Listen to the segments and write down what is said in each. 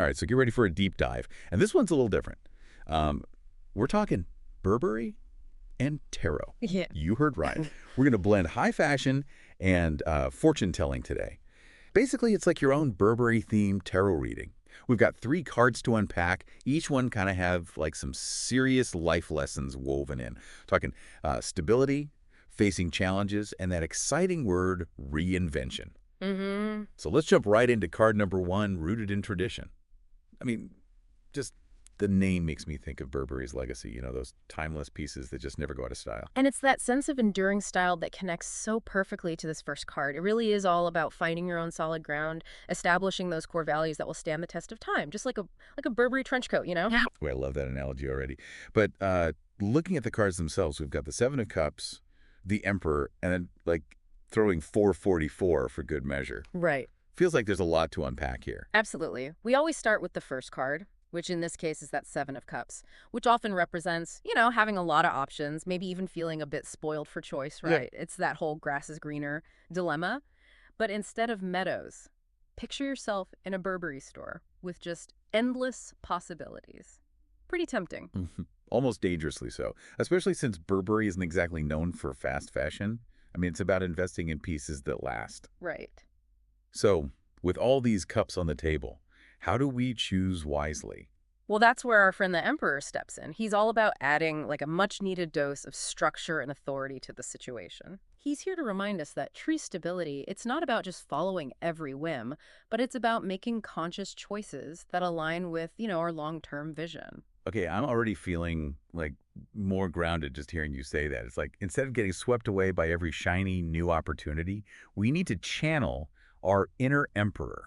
All right, so get ready for a deep dive. And this one's a little different. Um, we're talking Burberry and tarot. Yeah. You heard right. We're going to blend high fashion and fortune-telling today. Basically, it's like your own Burberry-themed tarot reading. We've got 3 cards to unpack. Each one kind of have like some serious life lessons woven in. Talking stability, facing challenges, and that exciting word, reinvention. Mm-hmm. So let's jump right into card number 1, rooted in tradition. I mean, just the name makes me think of Burberry's legacy, those timeless pieces that just never go out of style. And it's that sense of enduring style that connects so perfectly to this first card. It really is all about finding your own solid ground, establishing those core values that will stand the test of time, just like a Burberry trench coat, you know? Yeah. Boy, I love that analogy already. But looking at the cards themselves, we've got the 7 of Cups, the Emperor, and then like throwing 444 for good measure. Right. Feels like there's a lot to unpack here. Absolutely. We always start with the first card, which in this case is that 7 of Cups, which often represents, having a lot of options, maybe even feeling a bit spoiled for choice, right? Yeah. It's that whole grass is greener dilemma. But instead of meadows, picture yourself in a Burberry store with just endless possibilities. Pretty tempting. Almost dangerously so, especially since Burberry isn't exactly known for fast fashion. I mean, it's about investing in pieces that last. Right. So, with all these cups on the table, how do we choose wisely? Well, that's where our friend the Emperor steps in. He's all about adding like a much-needed dose of structure and authority to the situation. He's here to remind us that true stability, it's not about just following every whim, but it's about making conscious choices that align with, our long-term vision. Okay, I'm already feeling like more grounded just hearing you say that. It's like instead of getting swept away by every shiny new opportunity, we need to channel our inner emperor.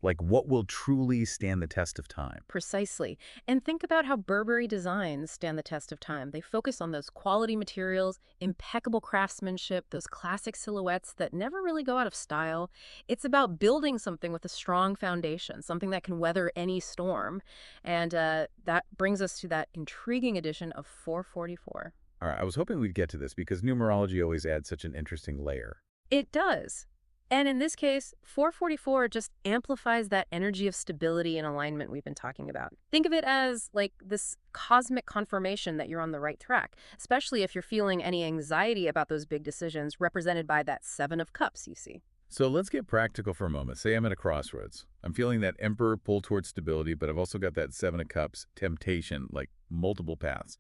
Like what will truly stand the test of time. Precisely. And think about how Burberry designs stand the test of time. They focus on those quality materials, impeccable craftsmanship, those classic silhouettes that never really go out of style. It's about building something with a strong foundation, something that can weather any storm. And that brings us to that intriguing addition of 444. All right, I was hoping we'd get to this because numerology always adds such an interesting layer. It does. And in this case, 444 just amplifies that energy of stability and alignment we've been talking about. Think of it as like this cosmic confirmation that you're on the right track, especially if you're feeling any anxiety about those big decisions represented by that 7 of Cups, you see. So let's get practical for a moment. Say I'm at a crossroads. I'm feeling that emperor pull towards stability, but I've also got that 7 of Cups temptation, like multiple paths.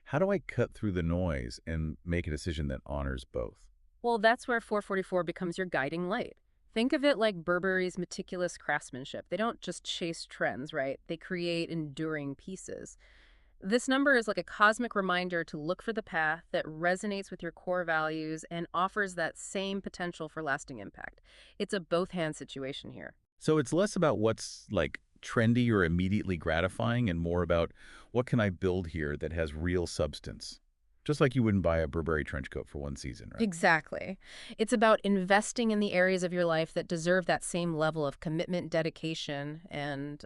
How do I cut through the noise and make a decision that honors both? Well, that's where 444 becomes your guiding light. Think of it like Burberry's meticulous craftsmanship. They don't just chase trends, right? They create enduring pieces. This number is like a cosmic reminder to look for the path that resonates with your core values and offers that same potential for lasting impact. It's a both-hand situation here. So it's less about what's like trendy or immediately gratifying and more about what can I build here that has real substance. Just like you wouldn't buy a Burberry trench coat for one season, right? Exactly. It's about investing in the areas of your life that deserve that same level of commitment, dedication, and,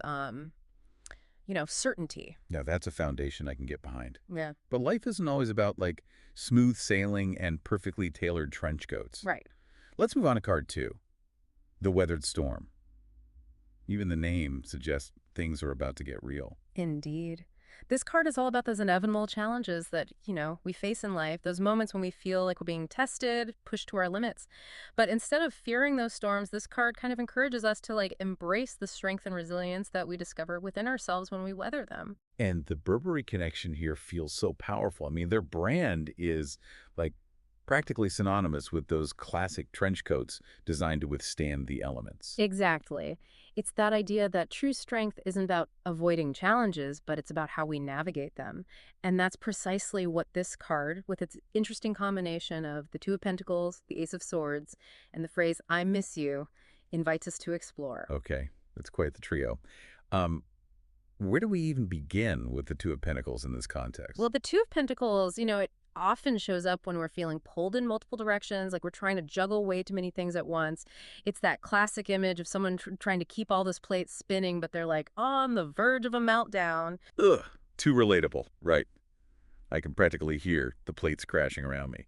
certainty. Now, that's a foundation I can get behind. Yeah. But life isn't always about, like, smooth sailing and perfectly tailored trench coats. Right. Let's move on to card 2, the weathered storm. Even the name suggests things are about to get real. Indeed. This card is all about those inevitable challenges that, we face in life, those moments when we feel like we're being tested, pushed to our limits. But instead of fearing those storms, this card kind of encourages us to embrace the strength and resilience that we discover within ourselves when we weather them. And the Burberry connection here feels so powerful. I mean, their brand is like practically synonymous with those classic trench coats designed to withstand the elements. Exactly. It's that idea that true strength isn't about avoiding challenges, but it's about how we navigate them. And that's precisely what this card, with its interesting combination of the 2 of Pentacles, the Ace of Swords, and the phrase, I miss you, invites us to explore. Okay, that's quite the trio. Where do we even begin with the 2 of Pentacles in this context? Well, the 2 of Pentacles, it often shows up when we're feeling pulled in multiple directions, like we're trying to juggle way too many things at once. It's that classic image of someone trying to keep all this plate spinning, but they're like on the verge of a meltdown. Ugh, too relatable, right? I can practically hear the plates crashing around me.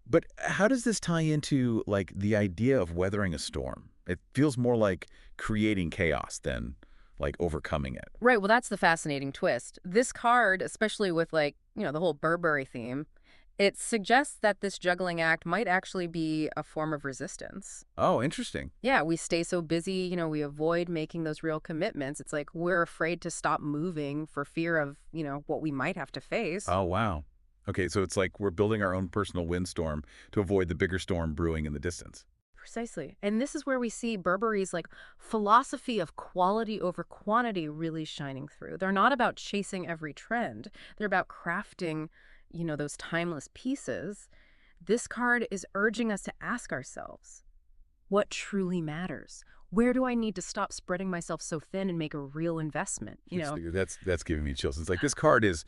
But how does this tie into, like, the idea of weathering a storm? It feels more like creating chaos than like overcoming it. Right, well, that's the fascinating twist. This card, especially with like, the whole Burberry theme, it suggests that this juggling act might actually be a form of resistance. Oh, interesting. Yeah, we stay so busy, we avoid making those real commitments. It's like we're afraid to stop moving for fear of, what we might have to face. Oh, wow. Okay, so it's like we're building our own personal windstorm to avoid the bigger storm brewing in the distance. Precisely. And this is where we see Burberry's like philosophy of quality over quantity really shining through. They're not about chasing every trend. They're about crafting, those timeless pieces. This card is urging us to ask ourselves, what truly matters? Where do I need to stop spreading myself so thin and make a real investment? That's giving me chills. It's like this card is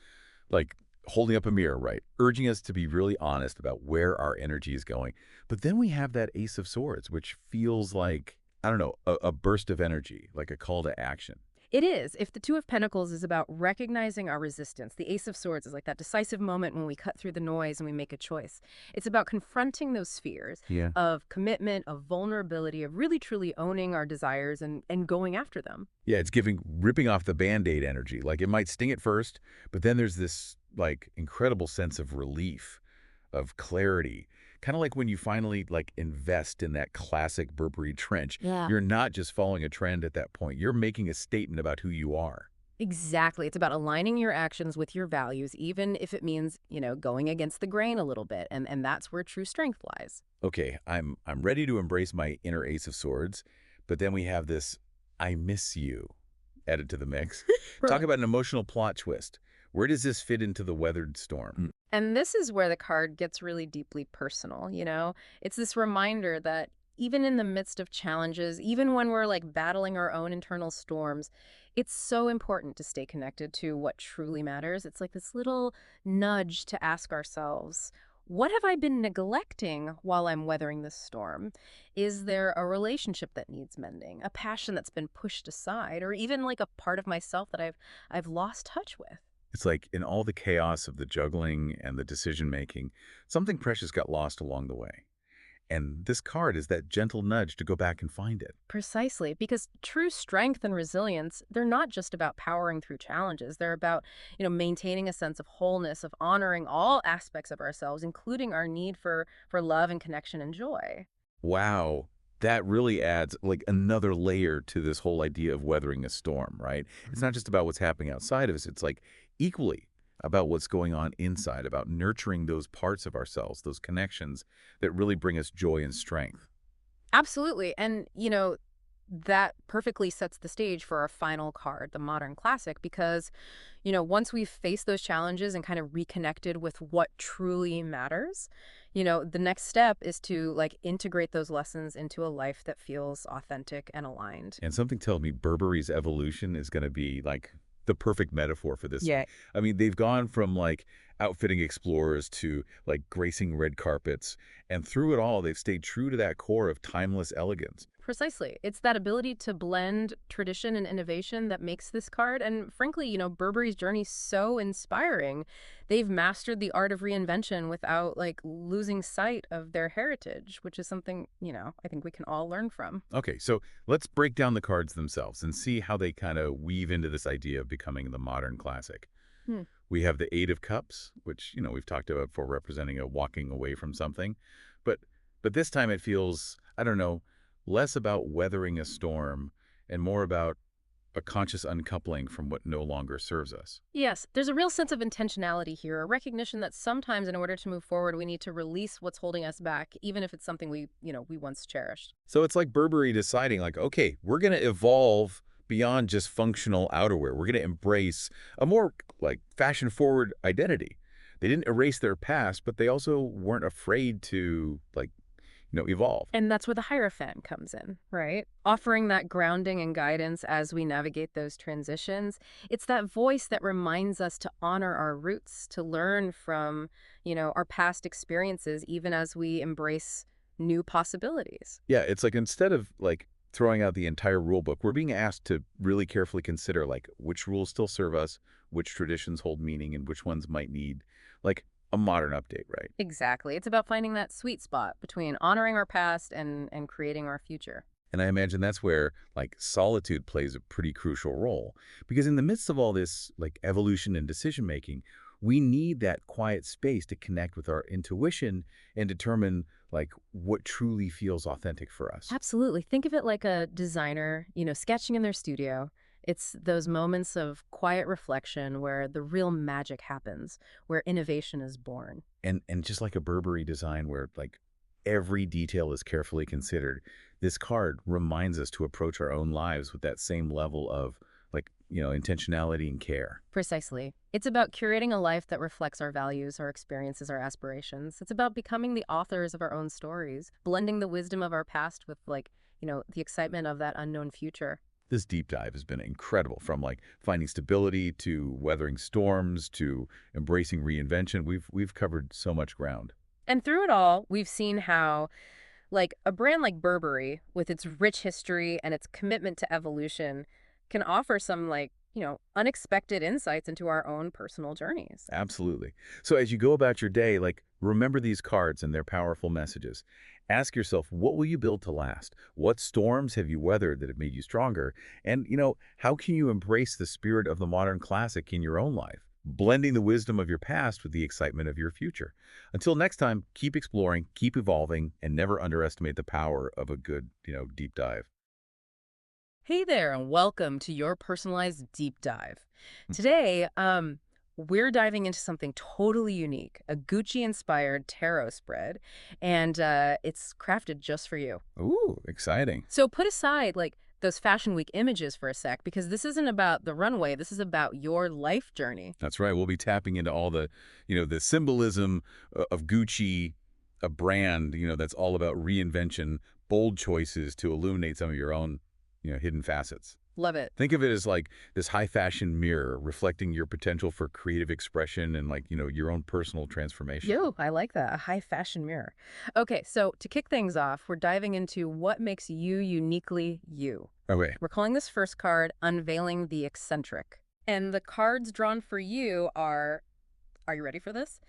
like holding up a mirror, right? Urging us to be really honest about where our energy is going. But then we have that Ace of Swords, which feels like, I don't know, a burst of energy, like a call to action. It is. If the Two of Pentacles is about recognizing our resistance, the Ace of Swords is like that decisive moment when we cut through the noise and we make a choice. It's about confronting those fears Yeah. of commitment, of vulnerability, of really truly owning our desires and going after them. Yeah, it's ripping off the Band-Aid energy. Like it might sting at first, but then there's this like incredible sense of relief, of clarity. Kind of like when you finally like invest in that classic Burberry trench. Yeah. You're not just following a trend at that point. You're making a statement about who you are. Exactly. It's about aligning your actions with your values, even if it means, going against the grain a little bit. And that's where true strength lies. Okay, I'm ready to embrace my inner Ace of Swords, but then we have this I miss you added to the mix. Talk Right. about an emotional plot twist. Where does this fit into the weathered storm? And this is where the card gets really deeply personal. It's this reminder that even in the midst of challenges, even when we're like battling our own internal storms, it's so important to stay connected to what truly matters. It's like this little nudge to ask ourselves, what have I been neglecting while I'm weathering this storm? Is there a relationship that needs mending, a passion that's been pushed aside, or even like a part of myself that I've lost touch with? It's like in all the chaos of the juggling and the decision-making, something precious got lost along the way. And this card is that gentle nudge to go back and find it. Precisely, because true strength and resilience, they're not just about powering through challenges. They're about, maintaining a sense of wholeness, of honoring all aspects of ourselves, including our need for love and connection and joy. Wow, that really adds like another layer to this whole idea of weathering a storm, right? It's not just about what's happening outside of us. It's like equally about what's going on inside, about nurturing those parts of ourselves, those connections that really bring us joy and strength. Absolutely. And, that perfectly sets the stage for our final card, the modern classic, because, once we've faced those challenges and kind of reconnected with what truly matters, the next step is to like integrate those lessons into a life that feels authentic and aligned. And something tells me Burberry's evolution is going to be like the perfect metaphor for this. Yeah. I mean, they've gone from like outfitting explorers to like gracing red carpets. And through it all, they've stayed true to that core of timeless elegance. Precisely. It's that ability to blend tradition and innovation that makes this card. And frankly, Burberry's journey so inspiring. They've mastered the art of reinvention without like losing sight of their heritage, which is something, I think we can all learn from. Okay, so let's break down the cards themselves and see how they kind of weave into this idea of becoming the modern classic. Hmm. We have the Eight of Cups, which, we've talked about for representing a walking away from something. But this time it feels, I don't know, less about weathering a storm and more about a conscious uncoupling from what no longer serves us. Yes, there's a real sense of intentionality here, a recognition that sometimes in order to move forward, we need to release what's holding us back, even if it's something we once cherished. So it's like Burberry deciding like, okay, we're going to evolve beyond just functional outerwear. We're going to embrace a more like fashion-forward identity. They didn't erase their past, but they also weren't afraid to like, evolve. And that's where the Hierophant comes in, right? Offering that grounding and guidance as we navigate those transitions. It's that voice that reminds us to honor our roots, to learn from, our past experiences, even as we embrace new possibilities. Yeah, it's like instead of like throwing out the entire rule book, we're being asked to really carefully consider like which rules still serve us, which traditions hold meaning, and which ones might need like a modern update, right? Exactly. It's about finding that sweet spot between honoring our past and creating our future. And I imagine that's where, like, solitude plays a pretty crucial role. Because in the midst of all this, like, evolution and decision-making, we need that quiet space to connect with our intuition and determine, like, what truly feels authentic for us. Absolutely. Think of it like a designer, sketching in their studio. It's those moments of quiet reflection where the real magic happens, where innovation is born. And just like a Burberry design where, like, every detail is carefully considered, this card reminds us to approach our own lives with that same level of, like, intentionality and care. Precisely. It's about curating a life that reflects our values, our experiences, our aspirations. It's about becoming the authors of our own stories, blending the wisdom of our past with, the excitement of that unknown future. This deep dive has been incredible, from, like, finding stability to weathering storms to embracing reinvention. We've covered so much ground. And through it all, we've seen how, like, a brand like Burberry, with its rich history and its commitment to evolution, can offer some, unexpected insights into our own personal journeys. Absolutely. So as you go about your day, like, remember these cards and their powerful messages. Ask yourself, what will you build to last? What storms have you weathered that have made you stronger? And, how can you embrace the spirit of the modern classic in your own life, blending the wisdom of your past with the excitement of your future? Until next time, keep exploring, keep evolving, and never underestimate the power of a good, deep dive. Hey there, and welcome to your personalized deep dive. Today, we're diving into something totally unique, a Gucci-inspired tarot spread, and it's crafted just for you. Ooh, exciting. So put aside, those Fashion Week images for a sec, because this isn't about the runway. This is about your life journey. That's right. We'll be tapping into all the, the symbolism of Gucci, a brand, that's all about reinvention, bold choices to illuminate some of your own, hidden facets. Love it. Think of it as like this high fashion mirror reflecting your potential for creative expression and, like, your own personal transformation. Yo, I like that. A high fashion mirror. Okay, so to kick things off, we're diving into what makes you uniquely you. Okay. We're calling this first card Unveiling the Eccentric. And the cards drawn for you are you ready for this?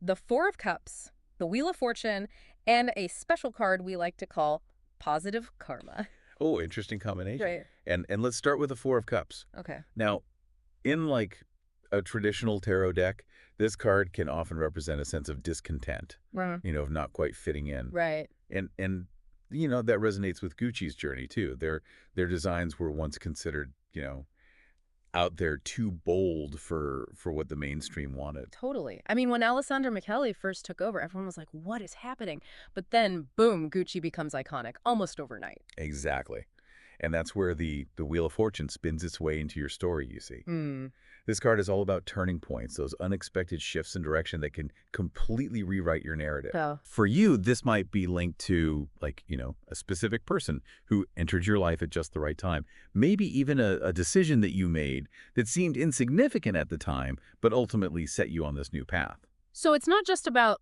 The Four of Cups, the Wheel of Fortune, and a special card we like to call Positive Karma. Oh, interesting combination. Right. And let's start with the Four of Cups. Okay. Now, in, like, a traditional tarot deck, this card can often represent a sense of discontent, Right. of not quite fitting in. Right. And that resonates with Gucci's journey too. Their designs were once considered, out there too bold for what the mainstream wanted. Totally. I mean, when Alessandro Michele first took over, everyone was like, what is happening? But then, boom, Gucci becomes iconic almost overnight. Exactly. And that's where the Wheel of Fortune spins its way into your story, you see. Hmm. This card is all about turning points, those unexpected shifts in direction that can completely rewrite your narrative. Oh. For you, this might be linked to, like, a specific person who entered your life at just the right time. Maybe even a decision that you made that seemed insignificant at the time, but ultimately set you on this new path. So it's not just about,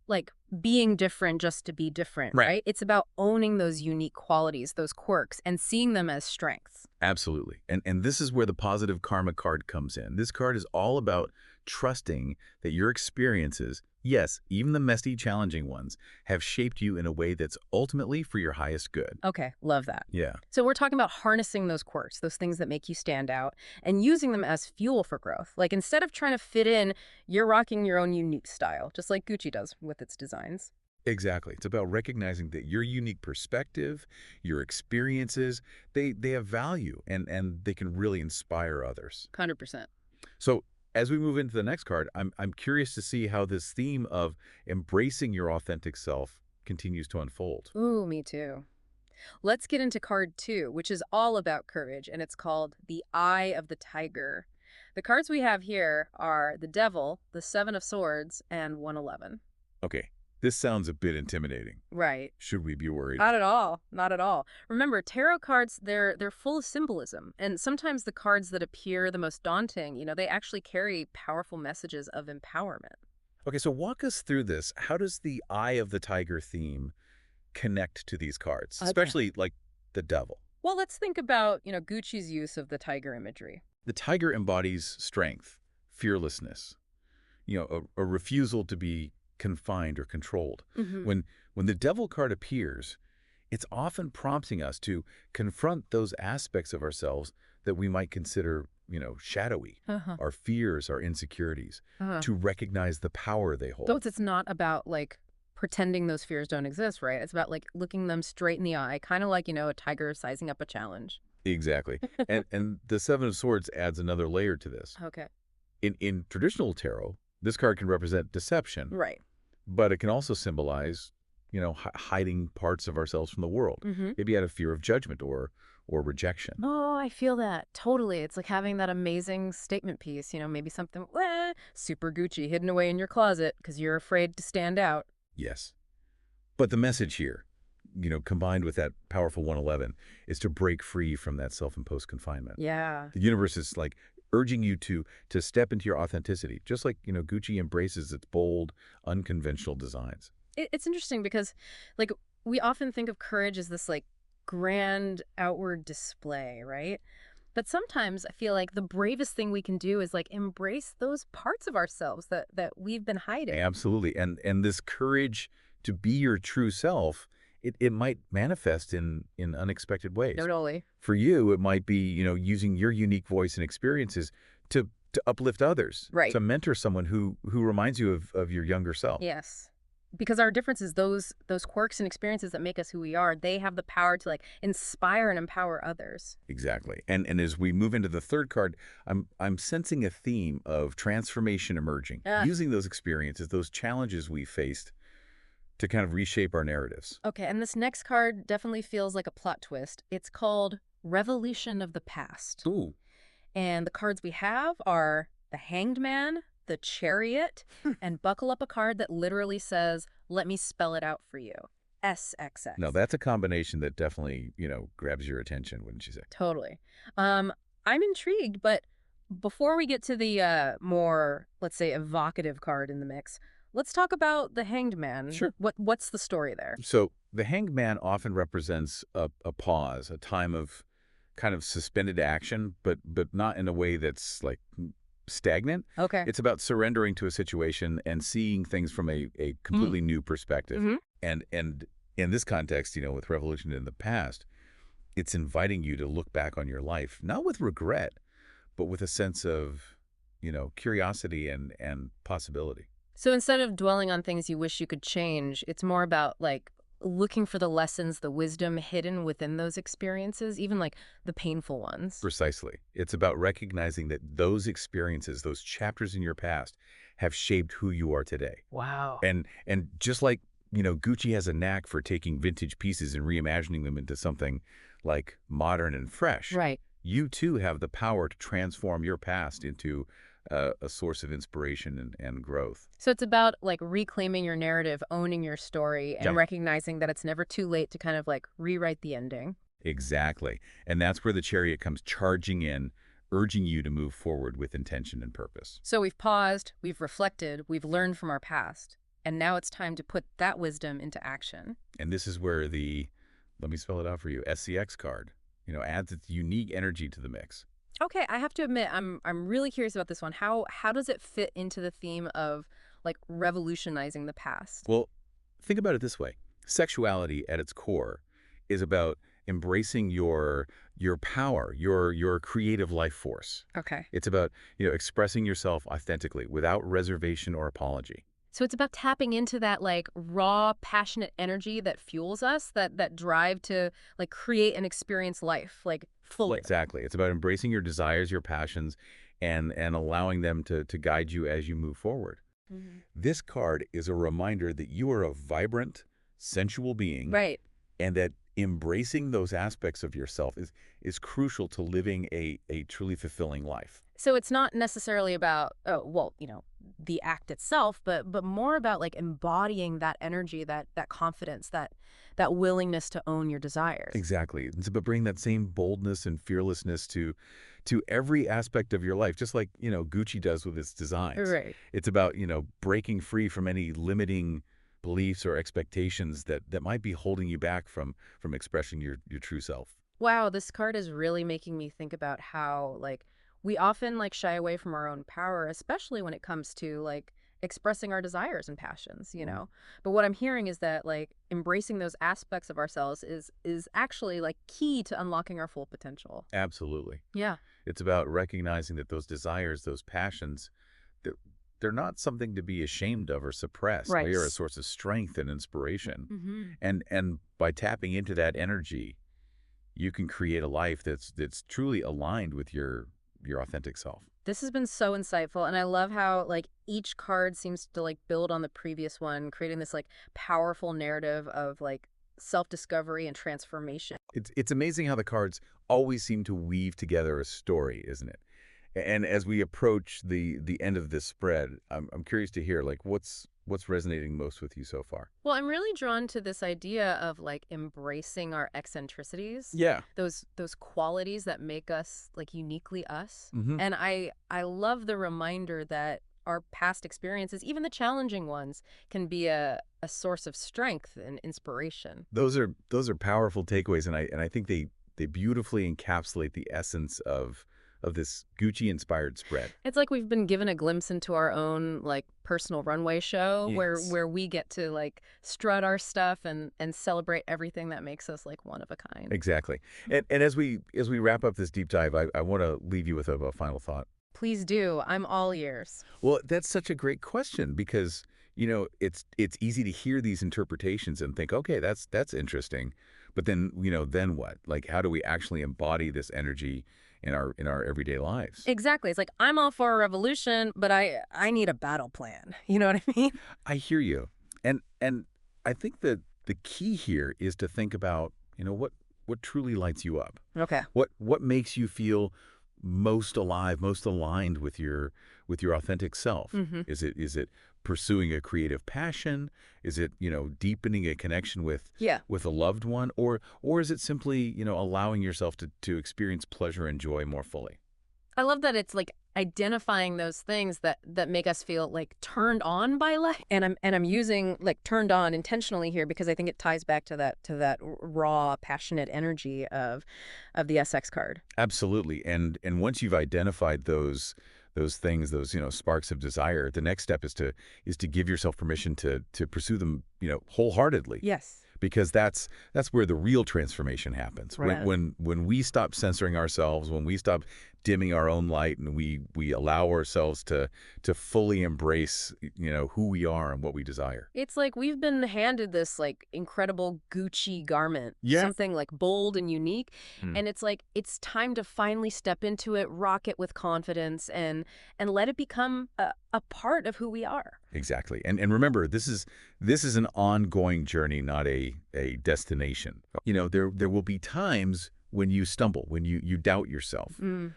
being different just to be different, Right. right? It's about owning those unique qualities, those quirks, and seeing them as strengths. Absolutely. And this is where the positive karma card comes in. This card is all about trusting that your experiences, yes, even the messy, challenging ones, have shaped you in a way that's ultimately for your highest good. Okay, love that. Yeah, So we're talking about harnessing those quirks, those things that make you stand out, and using them as fuel for growth. Like, instead of trying to fit in, you're rocking your own unique style, just like Gucci does with its designs. exactly. It's about recognizing that your unique perspective, your experiences, they have value and they can really inspire others. 100%. So as we move into the next card, I'm curious to see how this theme of embracing your authentic self continues to unfold. Ooh, me too. Let's get into card 2, which is all about courage, and it's called the Eye of the Tiger. The cards we have here are the Devil, the Seven of Swords, and 111. Okay, this sounds a bit intimidating. Right. Should we be worried? Not at all. Not at all. Remember, tarot cards, they're full of symbolism. And sometimes the cards that appear the most daunting, they actually carry powerful messages of empowerment. Okay, so walk us through this. How does the Eye of the Tiger theme connect to these cards, Okay. especially, like, the Devil? Well, let's think about, Gucci's use of the tiger imagery. The tiger embodies strength, fearlessness, a refusal to be confined or controlled. Hmm. When the Devil card appears, It's often prompting us to confront those aspects of ourselves that we might consider, shadowy, Uh-huh. our fears, our insecurities, Uh-huh. to recognize the power they So hold. it's not about like pretending those fears don't exist, right? It's about like looking them straight in the eye, kind of like, a tiger sizing up a challenge. Exactly. And the Seven of Swords adds another layer to this. Okay. In traditional tarot, this card can represent deception, Right. but it can also symbolize, hiding parts of ourselves from the world. Mm-hmm. Maybe out of fear of judgment or rejection. Oh, I feel that. Totally. It's like having that amazing statement piece, maybe something super Gucci hidden away in your closet because you're afraid to stand out. Yes. But the message here, combined with that powerful 111, is to break free from that self-imposed confinement. Yeah. The universe is like urging you to step into your authenticity, just like, Gucci embraces its bold, unconventional designs. It's interesting because, like, we often think of courage as this, like, grand outward display, right? But sometimes I feel like the bravest thing we can do is, like, embrace those parts of ourselves that we've been hiding. Absolutely. And this courage to be your true self, it might manifest in unexpected ways. Totally. For you, it might be, using your unique voice and experiences to uplift others, Right. to mentor someone who reminds you of your younger self. Yes. Because our differences, those quirks and experiences that make us who we are, they have the power to like inspire and empower others. Exactly. And as we move into the third card, I'm sensing a theme of transformation emerging, Ah. using those experiences, those challenges we faced to kind of reshape our narratives. Okay, and this next card definitely feels like a plot twist. It's called Revolution of the Past. Ooh. And the cards we have are the Hanged Man, the Chariot, and buckle up a card that literally says, let me spell it out for you. SXX. No, that's a combination that definitely, grabs your attention, wouldn't you say? Totally. I'm intrigued, but before we get to the more, let's say, evocative card in the mix, let's talk about the Hanged Man. Sure. What's the story there? So the Hanged Man often represents a pause, a time of kind of suspended action, but not in a way that's like stagnant. Okay. It's about surrendering to a situation and seeing things from a completely new perspective. Mm-hmm. And in this context, with Revolution in the past, it's inviting you to look back on your life, not with regret, but with a sense of, curiosity and possibility. So instead of dwelling on things you wish you could change, it's more about like looking for the lessons, the wisdom hidden within those experiences, even like the painful ones. Precisely. It's about recognizing that those experiences, those chapters in your past, have shaped who you are today. Wow. And just like, Gucci has a knack for taking vintage pieces and reimagining them into something like modern and fresh. Right. You too have the power to transform your past into a source of inspiration and growth. So it's about like reclaiming your narrative, owning your story, and Yeah. recognizing that it's never too late to kind of like rewrite the ending. Exactly. And that's where the Chariot comes charging in, urging you to move forward with intention and purpose. So we've paused, we've reflected, we've learned from our past, and now it's time to put that wisdom into action. And this is where let me spell it out for you, SCX card, adds its unique energy to the mix. Okay, I have to admit, I'm really curious about this one. How does it fit into the theme of like revolutionizing the past? Well, think about it this way. Sexuality at its core is about embracing your power, your creative life force. Okay. It's about, expressing yourself authentically without reservation or apology. So it's about tapping into that like raw, passionate energy that fuels us, that drive to like create and experience life like fully. Exactly. It's about embracing your desires, your passions, and allowing them to guide you as you move forward. Mhm. This card is a reminder that you are a vibrant, sensual being, Right. and that embracing those aspects of yourself is crucial to living a truly fulfilling life. So it's not necessarily about, the act itself, but more about like embodying that energy, that confidence, that willingness to own your desires. Exactly. It's about bringing that same boldness and fearlessness to every aspect of your life, just like, Gucci does with its designs. Right. It's about, breaking free from any limiting beliefs or expectations that might be holding you back from expressing your true self. Wow, this card is really making me think about how like we often like shy away from our own power, especially when it comes to like expressing our desires and passions, you know. But what I'm hearing is that like embracing those aspects of ourselves is actually like key to unlocking our full potential. Absolutely. Yeah. It's about recognizing that those desires, those passions, they're, they're not something to be ashamed of or suppress. They Right. are a source of strength and inspiration. Mm-hmm. And by tapping into that energy, you can create a life that's truly aligned with your authentic self. This has been so insightful, and I love how like each card seems to like build on the previous one, creating this like powerful narrative of like self-discovery and transformation. It's amazing how the cards always seem to weave together a story, isn't it? And as we approach the end of this spread, I'm curious to hear like what's resonating most with you so far. Well, I'm really drawn to this idea of like embracing our eccentricities, Yeah. those qualities that make us like uniquely us. Hmm. And I love the reminder that our past experiences, even the challenging ones, can be a source of strength and inspiration. Those are powerful takeaways, and I think they beautifully encapsulate the essence of this Gucci-inspired spread. It's like we've been given a glimpse into our own like personal runway show Yes. where we get to like strut our stuff and celebrate everything that makes us like one of a kind. Exactly. And as we wrap up this deep dive, I want to leave you with a final thought. Please do. I'm all ears. Well, that's such a great question because, it's easy to hear these interpretations and think, okay, that's interesting. But then, then what? Like, how do we actually embody this energy in our everyday lives? Exactly. It's like I'm all for a revolution, but I need a battle plan. You know what I mean? I hear you. And I think that the key here is to think about, what truly lights you up. Okay. What makes you feel most alive, most aligned with your authentic self? Mm-hmm. Is it pursuing a creative passion? Is it, deepening a connection Yeah. with a loved one? Or is it simply, allowing yourself to experience pleasure and joy more fully? I love that it's like identifying those things that make us feel like turned on by life. And I'm using like turned on intentionally here because I think it ties back to that raw, passionate energy of the SX card. Absolutely. And once you've identified those things, those, sparks of desire, the next step is to give yourself permission to pursue them, wholeheartedly. Yes. Because that's where the real transformation happens. Right. When we stop censoring ourselves, when we stop dimming our own light, and we allow ourselves to fully embrace, who we are and what we desire. It's like we've been handed this like incredible Gucci garment, Yeah. something like bold and unique, Hmm. and it's like it's time to finally step into it, rock it with confidence, and let it become a part of who we are. Exactly. And remember, this is an ongoing journey, not a destination. There will be times when you stumble, when you doubt yourself. Mm.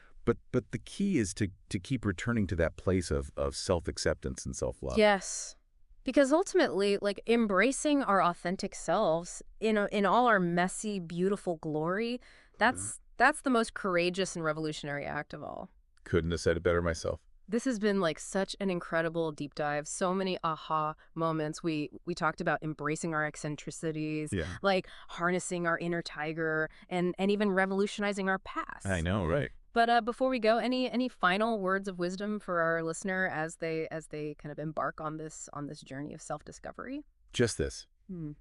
But the key is to keep returning to that place of self-acceptance and self-love. Yes. Because ultimately, like embracing our authentic selves in all our messy, beautiful glory, that's the most courageous and revolutionary act of all. Couldn't have said it better myself. This has been like such an incredible deep dive. So many aha moments. We talked about embracing our eccentricities, Yeah. like harnessing our inner tiger, and even revolutionizing our past. I know, right? But before we go, any final words of wisdom for our listener as they kind of embark on this journey of self-discovery? Just this. Hmm.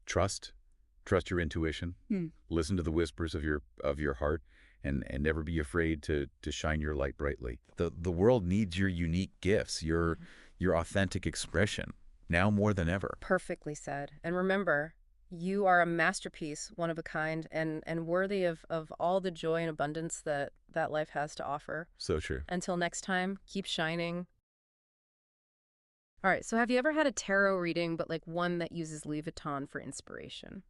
Trust your intuition. Hmm. Listen to the whispers of your heart, and never be afraid to shine your light brightly. The world needs your unique gifts, your authentic expression, now more than ever. Perfectly said. And remember, you are a masterpiece, one of a kind, and worthy of all the joy and abundance that life has to offer. So true. Until next time, keep shining. All right, so have you ever had a tarot reading, but like one that uses Louis Vuitton for inspiration?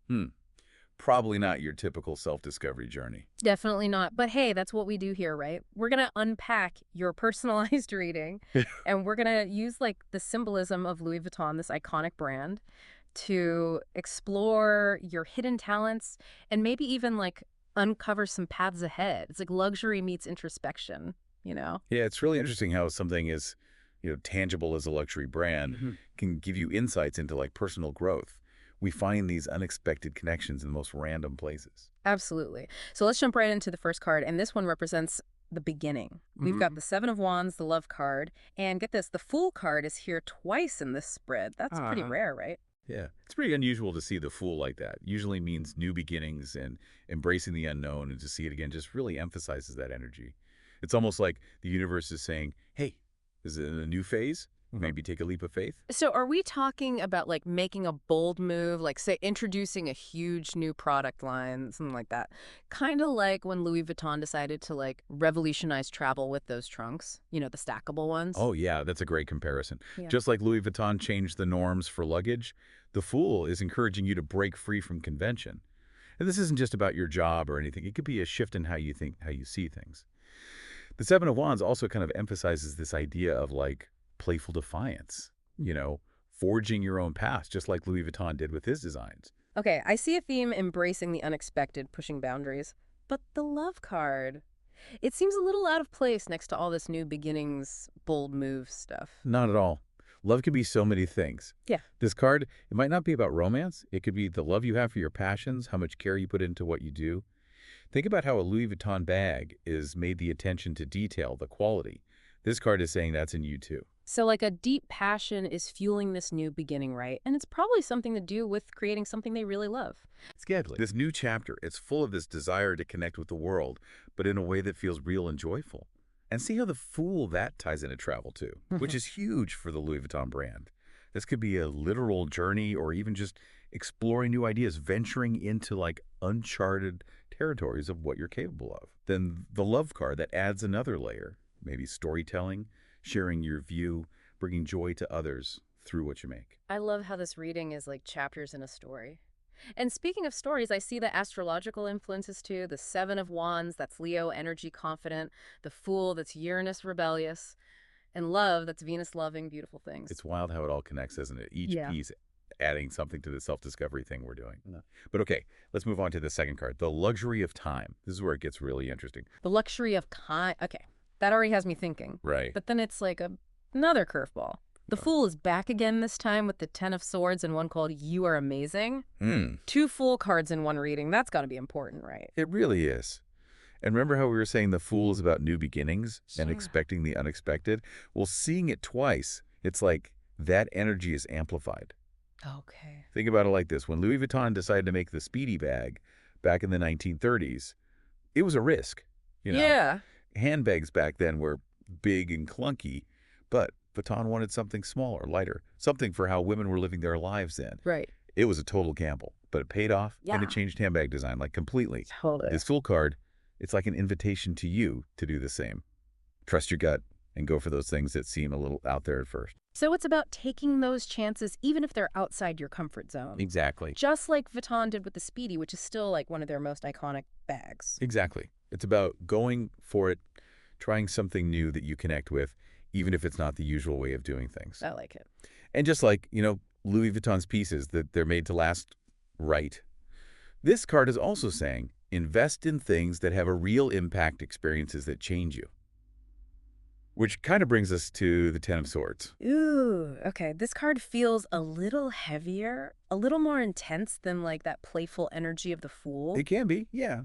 Probably not your typical self-discovery journey. Definitely not. But hey, that's what we do here, right? We're going to unpack your personalized reading, and we're going to use like the symbolism of Louis Vuitton, this iconic brand, to explore your hidden talents and maybe even like uncover some paths ahead. It's like luxury meets introspection, you know? Yeah, it's really interesting how something is, tangible as a luxury brand can give you insights into like personal growth. We find these unexpected connections in the most random places. Absolutely. So let's jump right into the first card. And this one represents the beginning. We've got Hmm. the Seven of Wands, the Love card, and get this, the Fool card is here twice in this spread. That's pretty Uh-huh. rare, right? Yeah, it's pretty unusual to see the Fool like that. Usually means new beginnings and embracing the unknown, and to see it again just really emphasizes that energy. It's almost like the universe is saying, hey, is it a new phase? Maybe take a leap of faith? So are we talking about like making a bold move, like say introducing a huge new product line, something like that? Kind of like when Louis Vuitton decided to like revolutionize travel with those trunks, the stackable ones. Oh, yeah, that's a great comparison. Yeah. Just like Louis Vuitton changed the norms for luggage, the Fool is encouraging you to break free from convention. And this isn't just about your job or anything. It could be a shift in how you think, how you see things. The Seven of Wands also kind of emphasizes this idea of like playful defiance, forging your own path, just like Louis Vuitton did with his designs. Okay, I see a theme embracing the unexpected, pushing boundaries. But the Love card, it seems a little out of place next to all this new beginnings, bold move stuff. Not at all. Love can be so many things. Yeah. This card, it might not be about romance. It could be the love you have for your passions, how much care you put into what you do. Think about how a Louis Vuitton bag is made the attention to detail, the quality. This card is saying that's in you too. So like a deep passion is fueling this new beginning, right? And it's probably something to do with creating something they really love. Exactly. This new chapter, it's full of this desire to connect with the world, but in a way that feels real and joyful. And see how the Fool that ties into travel too, which is huge for the Louis Vuitton brand. This could be a literal journey or even just exploring new ideas, venturing into like uncharted territories of what you're capable of. Then the Love card, that adds another layer, maybe storytelling, sharing your view, bringing joy to others through what you make. I love how this reading is like chapters in a story. And speaking of stories, I see the astrological influences too. The Seven of Wands, that's Leo, energy confident. The Fool, that's Uranus, rebellious. And Love, that's Venus, loving, beautiful things. It's wild how it all connects, isn't it? Each Yeah. piece adding something to the self-discovery thing we're doing. Yeah. But okay, let's move on to the second card, the luxury of time. This is where it gets really interesting. The luxury of kind. Okay, that already has me thinking. Right. But then it's like another curveball. The Fool is back again this time with the Ten of Swords and one called You Are Amazing. Two Fool cards in one reading. That's got to be important, right? It really is. And remember how we were saying the Fool is about new beginnings and Yeah. expecting the unexpected? Well, seeing it twice, it's like that energy is amplified. Okay. Think about it like this. When Louis Vuitton decided to make the Speedy bag back in the 1930s, it was a risk. Yeah. Handbags back then were big and clunky, but Vuitton wanted something smaller, lighter, something for how women were living their lives then. Right. It was a total gamble, but it paid off, and Yeah. it changed handbag design like completely. Totally. This Fool card, it's like an invitation to you to do the same. Trust your gut and go for those things that seem a little out there at first. So it's about taking those chances even if they're outside your comfort zone. Exactly. Just like Vuitton did with the Speedy, which is still like one of their most iconic bags. Exactly. It's about going for it, trying something new that you connect with, even if it's not the usual way of doing things. I like it. And just like, Louis Vuitton's pieces, that they're made to last right. This card is also saying, invest in things that have a real impact, experiences that change you. Which kind of brings us to the Ten of Swords. Ooh, okay. This card feels a little heavier, a little more intense than like that playful energy of the Fool. It can be, yeah.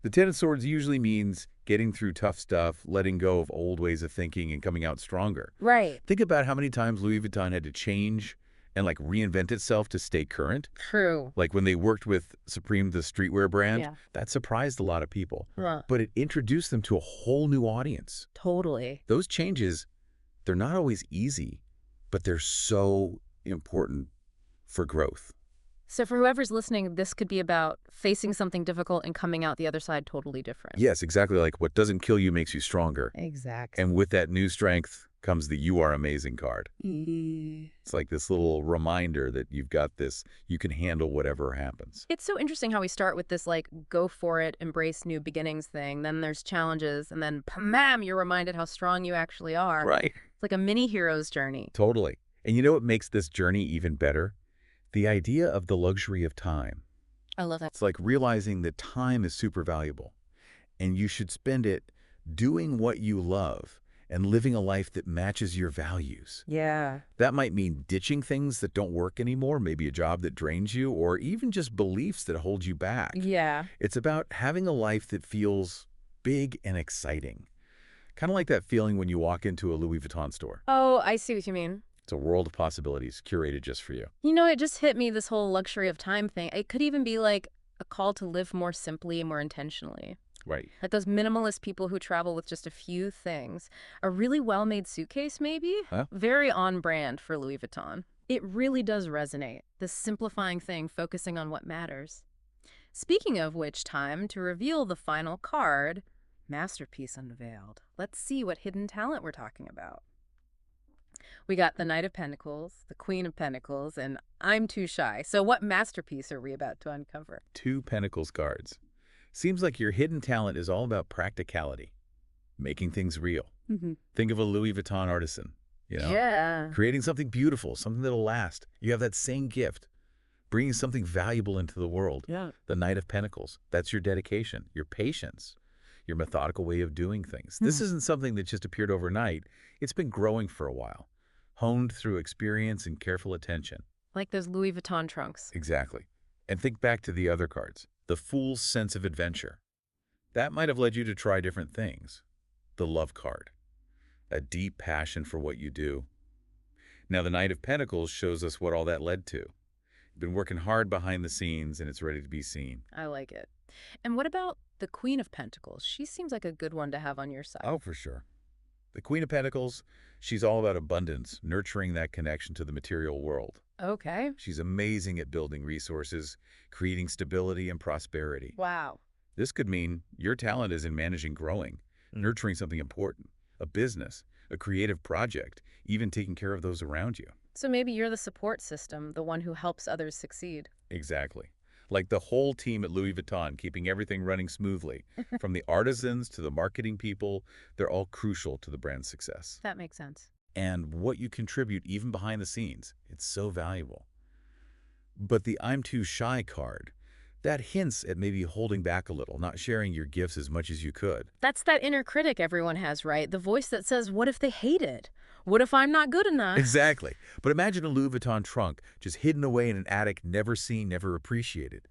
The Ten of Swords usually means getting through tough stuff, letting go of old ways of thinking, and coming out stronger. Right. Think about how many times Louis Vuitton had to change and like reinvent itself to stay current. True. Like when they worked with Supreme, the streetwear brand, Yeah. that surprised a lot of people. Yeah. But it introduced them to a whole new audience. Totally. Those changes, they're not always easy, but they're so important for growth. So for whoever's listening, this could be about facing something difficult and coming out the other side totally different. Yes, exactly. Like what doesn't kill you makes you stronger. Exactly. And with that new strength comes the You Are Amazing card. It's like this little reminder that you've got this, you can handle whatever happens. It's so interesting how we start with this like go for it, embrace new beginnings thing. Then there's challenges and then pam, you're reminded how strong you actually are. Right. It's like a mini hero's journey. Totally. And you know what makes this journey even better? The idea of the luxury of time. I love that. It's like realizing that time is super valuable and you should spend it doing what you love and living a life that matches your values. Yeah. That might mean ditching things that don't work anymore, maybe a job that drains you, or even just beliefs that hold you back. Yeah. It's about having a life that feels big and exciting, Kind of like that feeling when you walk into a Louis Vuitton store. Oh, I see what you mean. It's a world of possibilities curated just for you. You know, it just hit me, this whole luxury of time thing. It could even be like a call to live more simply and more intentionally. Right. Like those minimalist people who travel with just a few things. A really well-made suitcase, maybe? Huh? Very on brand for Louis Vuitton. It really does resonate, this simplifying thing, focusing on what matters. Speaking of which, time to reveal the final card, Masterpiece Unveiled. Let's see what hidden talent we're talking about. We got the Knight of Pentacles, the Queen of Pentacles, and I'm too shy. So what masterpiece are we about to uncover? 2 Pentacles cards. Seems like your hidden talent is all about practicality, making things real. Think of a Louis Vuitton artisan, Yeah. creating something beautiful, something that'll last. You have that same gift, bringing something valuable into the world. Yeah. The Knight of Pentacles, that's your dedication, your patience, your methodical way of doing things. This isn't something that just appeared overnight. It's been growing for a while, honed through experience and careful attention. Like those Louis Vuitton trunks. Exactly. And think back to the other cards. The Fool's sense of adventure. That might have led you to try different things. The Love card. A deep passion for what you do. Now, the Knight of Pentacles shows us what all that led to. You've been working hard behind the scenes, and it's ready to be seen. I like it. And what about the Queen of Pentacles? She seems like a good one to have on your side. Oh, for sure. The Queen of Pentacles, she's all about abundance, nurturing that connection to the material world. Okay. She's amazing at building resources, creating stability and prosperity. Wow. This could mean your talent is in managing growing, nurturing something important, a business, a creative project, even taking care of those around you. So maybe you're the support system, the one who helps others succeed. Exactly. Like the whole team at Louis Vuitton, keeping everything running smoothly. From the artisans to the marketing people, they're all crucial to the brand's success. That makes sense. And what you contribute even behind the scenes, it's so valuable. But the I'm too shy card, that hints at maybe holding back a little, not sharing your gifts as much as you could. That's that inner critic everyone has, right? The voice that says, what if they hate it? What if I'm not good enough? Exactly. But imagine a Louis Vuitton trunk just hidden away in an attic, never seen, never appreciated.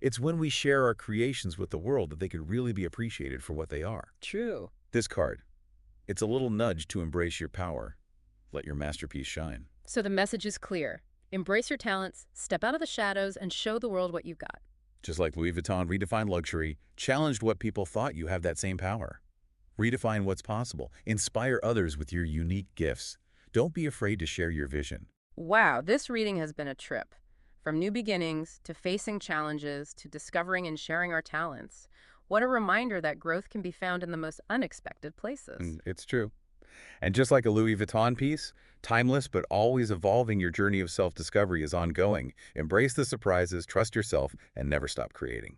It's when we share our creations with the world that they could really be appreciated for what they are. True. This card, it's a little nudge to embrace your power. Let your masterpiece shine. So the message is clear. Embrace your talents, step out of the shadows, and show the world what you've got. Just like Louis Vuitton redefined luxury, challenged what people thought you have that same power. Redefine what's possible. Inspire others with your unique gifts. Don't be afraid to share your vision. Wow, this reading has been a trip. From new beginnings, to facing challenges, to discovering and sharing our talents. What a reminder that growth can be found in the most unexpected places. It's true. And just like a Louis Vuitton piece, timeless but always evolving, your journey of self-discovery is ongoing. Embrace the surprises, trust yourself, and never stop creating.